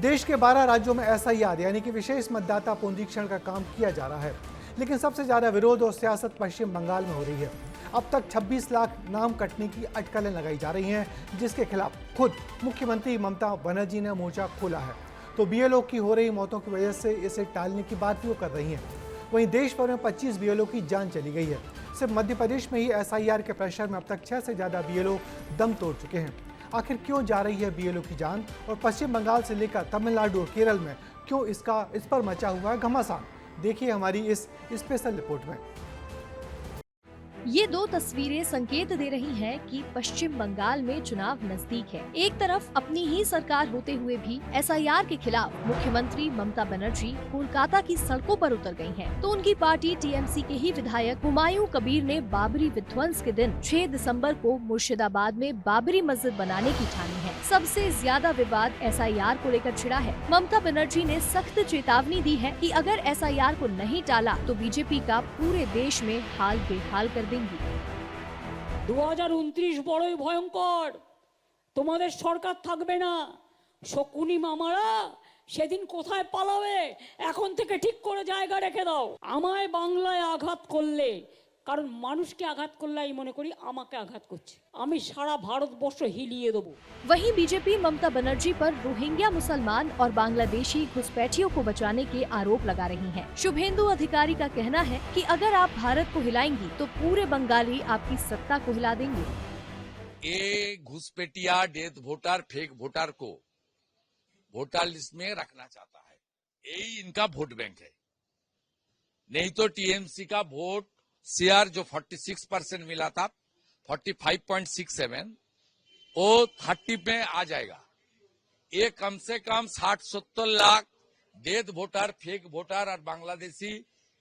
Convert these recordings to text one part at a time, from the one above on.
देश के 12 राज्यों में एसआईआर यानी कि विशेष मतदाता पुनरीक्षण का काम किया जा रहा है, लेकिन सबसे ज्यादा विरोध और सियासत पश्चिम बंगाल में हो रही है। अब तक 26 लाख नाम कटने की अटकलें लगाई जा रही हैं, जिसके खिलाफ खुद मुख्यमंत्री ममता बनर्जी ने मोर्चा खोला है। तो बीएलओ की हो रही मौतों की वजह से इसे टालने की बात भी वो कर रही हैं। वहीं देश भर में 25 बीएलओ की जान चली गई है। सिर्फ मध्य प्रदेश में ही एसआईआर के प्रेशर में अब तक 6 से ज्यादा बीएलओ दम तोड़ चुके हैं। आखिर क्यों जा रही है बीएलओ की जान, और पश्चिम बंगाल से लेकर तमिलनाडु और केरल में क्यों इस पर मचा हुआ है घमासान, देखिए हमारी इस स्पेशल रिपोर्ट में। ये दो तस्वीरें संकेत दे रही हैं कि पश्चिम बंगाल में चुनाव नजदीक है। एक तरफ अपनी ही सरकार होते हुए भी एसआईआर के खिलाफ मुख्यमंत्री ममता बनर्जी कोलकाता की सड़कों पर उतर गई हैं, तो उनकी पार्टी टीएमसी के ही विधायक हुमायूं कबीर ने बाबरी विध्वंस के दिन 6 दिसंबर को मुर्शिदाबाद में बाबरी मस्जिद बनाने की ठानी है। सबसे ज्यादा विवाद एसआईआर को लेकर छिड़ा है। ममता बनर्जी ने सख्त चेतावनी दी है कि अगर एसआईआर को नहीं टाला तो बीजेपी का पूरे देश में हाल बेहाल कर देंगी। 2029 বড়ই ভয়ঙ্কর, তোমাদের সরকার থাকবে না, শকুনি মামারা সেদিন কোথায় পালাবে, এখন থেকে ঠিক করে জায়গা রেখে দাও। আমায় বাংলায় আঘাত করলে, কারণ মানুষকে আঘাত করলে আমি মনে করি আমাকে আঘাত করছে, আমি সারা ভারতবর্ষ হিলিয়ে দেবো। वहीं बीजेपी ममता बनर्जी पर रोहिंग्या मुसलमान और बांग्लादेशी घुसपैठियों को बचाने के आरोप लगा रही हैं। शुभेंदु अधिकारी का कहना है कि अगर आप भारत को हिलाएंगी तो पूरे बंगाली आपकी सत्ता को हिला देंगे। ये घुसपैठिया डेथ वोटर फेक वोटर को वोटर लिस्ट में रखना चाहता है, यही इनका वोट बैंक है। नहीं तो टीएमसी का वोट शेयर जो 46% मिला था, 45.67, वो 30 में आ जाएगा। ये कम से कम 60-70 lakh death voter fake voter और बांग्लादेशी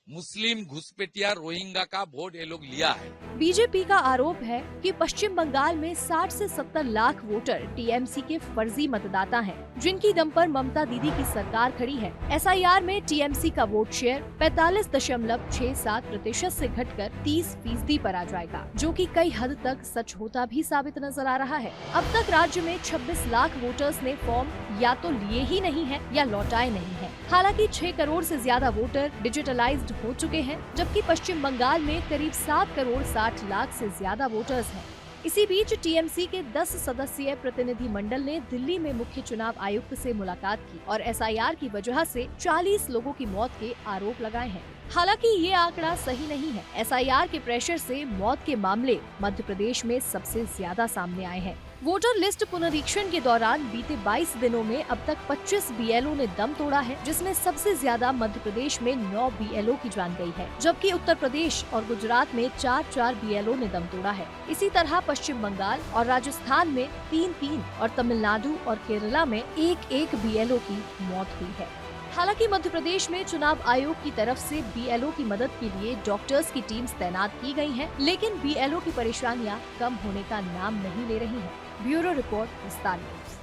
मुस्लिम घुसपैठिया रोहिंग्या का वोट ये लोग लिया है। बीजेपी का आरोप है कि पश्चिम बंगाल में 60 से 70 लाख वोटर टीएमसी के फर्जी मतदाता हैं, जिनकी दम पर ममता दीदी की सरकार खड़ी है। एसआईआर में टीएमसी का वोट शेयर 45.67% से घटकर 30% पर आ जाएगा, जो कि कई हद तक सच होता भी साबित नजर आ रहा है। अब तक राज्य में 26 लाख वोटर्स ने फॉर्म या तो लिए ही नहीं है या लौटाए नहीं है। हालांकि 6 करोड़ से ज्यादा वोटर डिजिटलाइज्ड हो चुके हैं, जबकि पश्चिम बंगाल में करीब 7 करोड़ 60 लाख से ज्यादा वोटर्स हैं। इसी बीच टीएमसी के 10 सदस्यीय प्रतिनिधि मंडल ने दिल्ली में मुख्य चुनाव आयुक्त से मुलाकात की और एसआईआर की वजह से 40 लोगों की मौत के आरोप लगाए हैं। हालांकि ये आंकड़ा सही नहीं है। एसआईआर के प्रेशर से मौत के मामले मध्य प्रदेश में सबसे ज्यादा सामने आए हैं। वोटर लिस्ट पुनरीक्षण के दौरान बीते 22 दिनों में अब तक 25 बीएलओ ने दम तोड़ा है, जिसमें सबसे ज्यादा मध्य प्रदेश में 9 बीएलओ की जान गई है, जबकि उत्तर प्रदेश और गुजरात में 4 बीएलओ ने दम तोड़ा है। इसी तरह पश्चिम बंगाल और राजस्थान में 3 और तमिलनाडु और केरला में 1 बीएलओ की मौत हुई है। हालांकि मध्य प्रदेश में चुनाव आयोग की तरफ से बीएलओ की मदद के लिए डॉक्टर्स की टीम्स तैनात की गई हैं, लेकिन बीएलओ की परेशानियां कम होने का नाम नहीं ले रही हैं। ब्यूरो रिपोर्ट, विस्तार न्यूज़।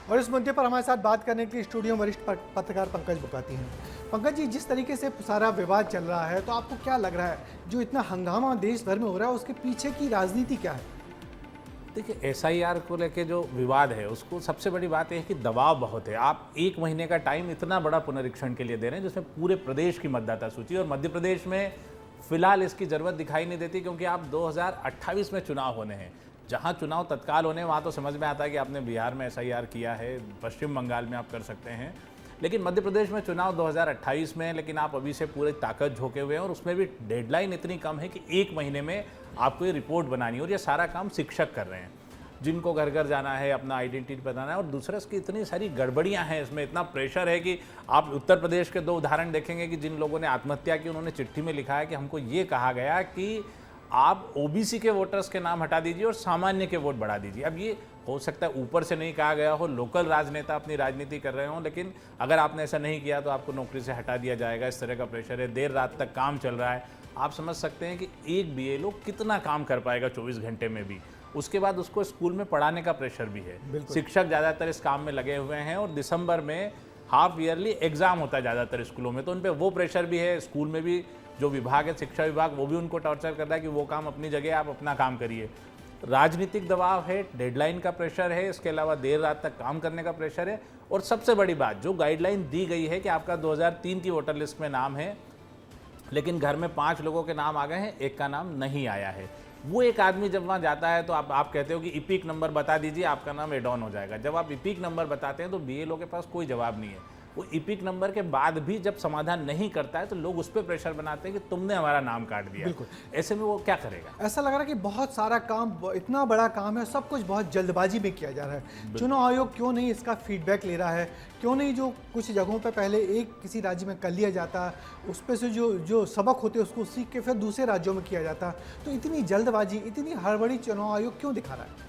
और इस मुद्दे पर हमारे साथ बात करने के लिए स्टूडियो में वरिष्ठ पत्रकार पंकज बुकाती हैं। पंकज जी, जिस तरीके से सारा विवाद चल रहा है, तो आपको क्या लग रहा है जो इतना हंगामा देश भर में हो रहा है, उसके पीछे की राजनीति क्या है? देखिए, एसआईआर को लेके जो विवाद है, उसको सबसे बड़ी बात यह है कि दबाव बहुत है। आप 1 महीने का टाइम इतना बड़ा पुनरीक्षण के लिए दे रहे हैं, जिसमें पूरे प्रदेश की मतदाता सूची, और मध्य प्रदेश में फिलहाल इसकी जरूरत दिखाई नहीं देती, क्योंकि आप 2028 में चुनाव होने हैं। जहां चुनाव तत्काल होने, वहां तो समझ में आता है कि आपने बिहार में एसआईआर किया है, पश्चिम बंगाल में आप कर सकते हैं, लेकिन मध्य प्रदेश में चुनाव 2028 में, लेकिन आप अभी से पूरी ताकत झोंके हुए हैं, और उसमें भी डेडलाइन इतनी कम है कि 1 महीने में आपको ये रिपोर्ट बनानी है, और ये सारा काम शिक्षक कर रहे हैं, जिनको घर घर जाना है, अपना आइडेंटिटी बताना है। और दूसरा, इसकी इतनी सारी गड़बड़ियां हैं, इसमें इतना प्रेशर है कि आप उत्तर प्रदेश के 2 उदाहरण देखेंगे कि जिन लोगों ने आत्महत्या की, उन्होंने चिट्ठी में लिखा है कि हमको ये कहा गया कि आप ओबीसी के वोटर्स के नाम हटा दीजिए और सामान्य के वोट बढ़ा दीजिए। अब ये हो सकता है ऊपर से नहीं कहा गया हो, लोकल राजनेता अपनी राजनीति कर रहे हों, लेकिन अगर आपने ऐसा नहीं किया तो आपको नौकरी से हटा दिया जाएगा, इस तरह का प्रेशर है। देर रात तक काम चल रहा है। आप समझ सकते हैं कि एक बीएलओ कितना काम कर पाएगा 24 घंटे में भी। उसके बाद उसको स्कूल में पढ़ाने का प्रेशर भी है। शिक्षक ज़्यादातर इस काम में लगे हुए हैं, और दिसंबर में हाफ ईयरली एग्जाम होता है ज़्यादातर स्कूलों में, तो उन पर वो प्रेशर भी है। स्कूल में भी जो विभाग है, शिक्षा विभाग, वो भी उनको टॉर्चर कर रहा है कि वो काम अपनी जगह, आप अपना काम करिए। राजनीतिक दबाव है, डेडलाइन का प्रेशर है, इसके अलावा देर रात तक काम करने का प्रेशर है, और सबसे बड़ी बात जो गाइडलाइन दी गई है कि आपका 2003 की वोटर लिस्ट में नाम है, लेकिन घर में 5 लोगों के नाम आ गए हैं, एक का नाम नहीं आया है। वो एक आदमी जब वहाँ जाता है तो आप कहते हो कि ईपिक नंबर बता दीजिए, आपका नाम एड ऑन हो जाएगा। जब आप ईपिक नंबर बताते हैं तो बीएलओ के पास कोई जवाब नहीं है। वो ईपिक नंबर के बाद भी जब समाधान नहीं करता है तो लोग उस पर प्रेशर बनाते हैं कि तुमने हमारा नाम काट दिया। बिल्कुल। ऐसे में वो क्या करेगा? ऐसा लग रहा है कि बहुत सारा काम, इतना बड़ा काम है, सब कुछ बहुत जल्दबाजी में किया जा रहा है। चुनाव आयोग क्यों नहीं इसका फीडबैक ले रहा है? क्यों नहीं जो कुछ जगहों पे पहले एक किसी राज्य में कर लिया जाता, उस पे से जो सबक होते उसको सीख के फिर दूसरे राज्यों में किया जाता? तो इतनी जल्दबाजी, इतनी हड़बड़ी चुनाव आयोग क्यों दिखा रहा है?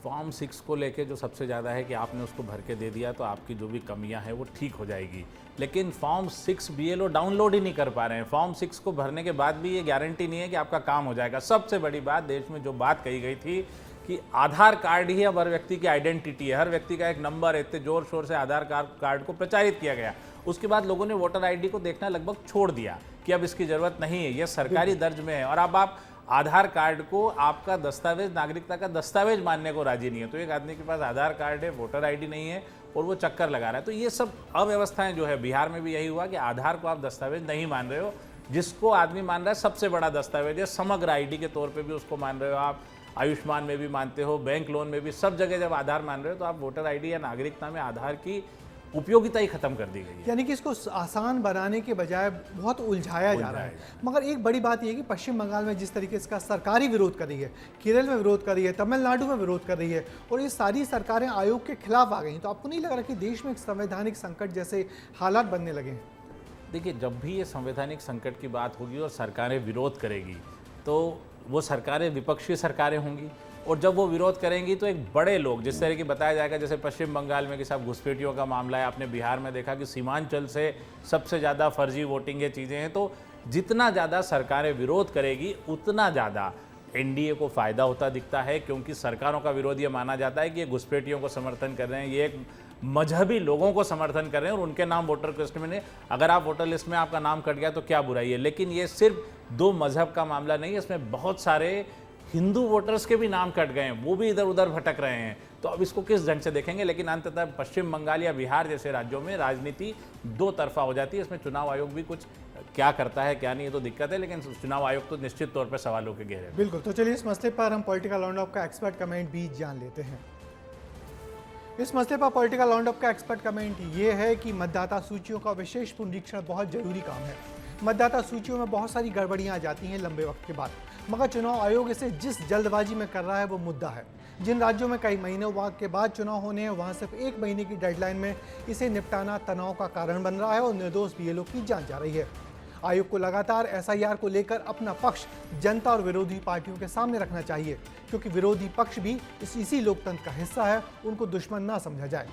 फॉर्म 6 को लेके जो सबसे ज़्यादा है कि आपने उसको भर के दे दिया तो आपकी जो भी कमियां हैं वो ठीक हो जाएगी, लेकिन फॉर्म 6 बीएलओ डाउनलोड ही नहीं कर पा रहे हैं। फॉर्म 6 को भरने के बाद भी ये गारंटी नहीं है कि आपका काम हो जाएगा। सबसे बड़ी बात देश में जो बात कही गई थी कि आधार कार्ड ही अब हर व्यक्ति की आइडेंटिटी है, हर व्यक्ति का एक नंबर है, इतने जोर शोर से आधार कार्ड को प्रचारित किया गया। उसके बाद लोगों ने वोटर आईडी को देखना लगभग छोड़ दिया कि अब इसकी ज़रूरत नहीं है, यह सरकारी दर्ज में है, और अब आप आधार कार्ड को आपका दस्तावेज, नागरिकता का दस्तावेज मानने को राजी नहीं है। तो एक आदमी के पास आधार कार्ड है, वोटर आईडी नहीं है और वो चक्कर लगा रहा है। तो ये सब अव्यवस्थाएं जो है, बिहार में भी यही हुआ कि आधार को आप दस्तावेज नहीं मान रहे हो, जिसको आदमी मान रहा है सबसे बड़ा दस्तावेज है, समग्र आईडी के तौर पे भी उसको मान रहे हो आप, आयुष्मान में भी मानते हो, बैंक लोन में भी, सब जगह जब आधार मान रहे हो तो आप वोटर आईडी या नागरिकता में आधार की उपयोगिता ही खत्म कर दी गई है। यानी कि इसको आसान बनाने के बजाय बहुत उलझाया जा रहा है। मगर एक बड़ी बात यह है कि पश्चिम बंगाल में जिस तरीके से इसका सरकारी विरोध कर रही है, केरल में विरोध कर रही है, तमिलनाडु में विरोध कर रही है, और ये सारी सरकारें आयोग के खिलाफ आ गई, तो आपको नहीं लग रहा कि देश में एक संवैधानिक संकट जैसे हालात बनने लगे हैं? देखिए, जब भी ये संवैधानिक संकट की बात होगी और सरकारें विरोध करेगी तो वो सरकारें विपक्षी सरकारें होंगी, और जब वो विरोध करेंगी तो एक बड़े लोग, जिस तरह की बताया जाएगा जैसे पश्चिम बंगाल में कि साहब घुसपैठियों का मामला है, आपने बिहार में देखा कि सीमांचल से सबसे ज़्यादा फर्जी वोटिंग ये चीज़ें हैं, तो जितना ज़्यादा सरकारें विरोध करेगी उतना ज़्यादा एनडीए को फ़ायदा होता दिखता है, क्योंकि सरकारों का विरोध ये माना जाता है कि ये घुसपैठियों को समर्थन कर रहे हैं, ये एक मजहबी लोगों को समर्थन कर रहे हैं और उनके नाम वोटर लिस्ट में नहीं। अगर आप वोटर लिस्ट में आपका नाम कट गया तो क्या बुराई है? लेकिन ये सिर्फ 2 मजहब का मामला नहीं है, इसमें बहुत सारे हिंदू वोटर्स के भी नाम कट गए हैं, वो भी इधर उधर भटक रहे हैं। तो अब इसको किस ढंग से देखेंगे? लेकिन अंततः पश्चिम बंगाल या बिहार जैसे राज्यों में राजनीति 2 तरफा हो जाती है। इसमें चुनाव आयोग भी कुछ क्या करता है क्या नहीं, ये तो दिक्कत है, लेकिन चुनाव आयोग तो निश्चित तौर पर सवालों के घेरे में। बिल्कुल। तो चलिए इस मसले पर हम पॉलिटिकल राउंड अप का एक्सपर्ट कमेंट भी जान लेते हैं। इस मसले पर पॉलिटिकल राउंड अप का एक्सपर्ट कमेंट ये है कि मतदाता सूचियों का विशेष पुनरीक्षण बहुत जरूरी काम है। मतदाता सूचियों में बहुत सारी गड़बड़ियां आ जाती हैं लंबे वक्त के बाद, मगर चुनाव आयोग इसे जिस जल्दबाजी में कर रहा है वो मुद्दा है। जिन राज्यों में कई महीनों के बाद चुनाव होने हैं, वहां सिर्फ 1 महीने की डेडलाइन में इसे निपटाना तनाव का कारण बन रहा है और निर्दोष बीएलओ की जान जा रही है। आयोग को लगातार एसआईआर को लेकर अपना पक्ष जनता और विरोधी पार्टियों के सामने रखना चाहिए, क्योंकि विरोधी पक्ष भी इसी लोकतंत्र का हिस्सा है, उनको दुश्मन ना समझा जाए।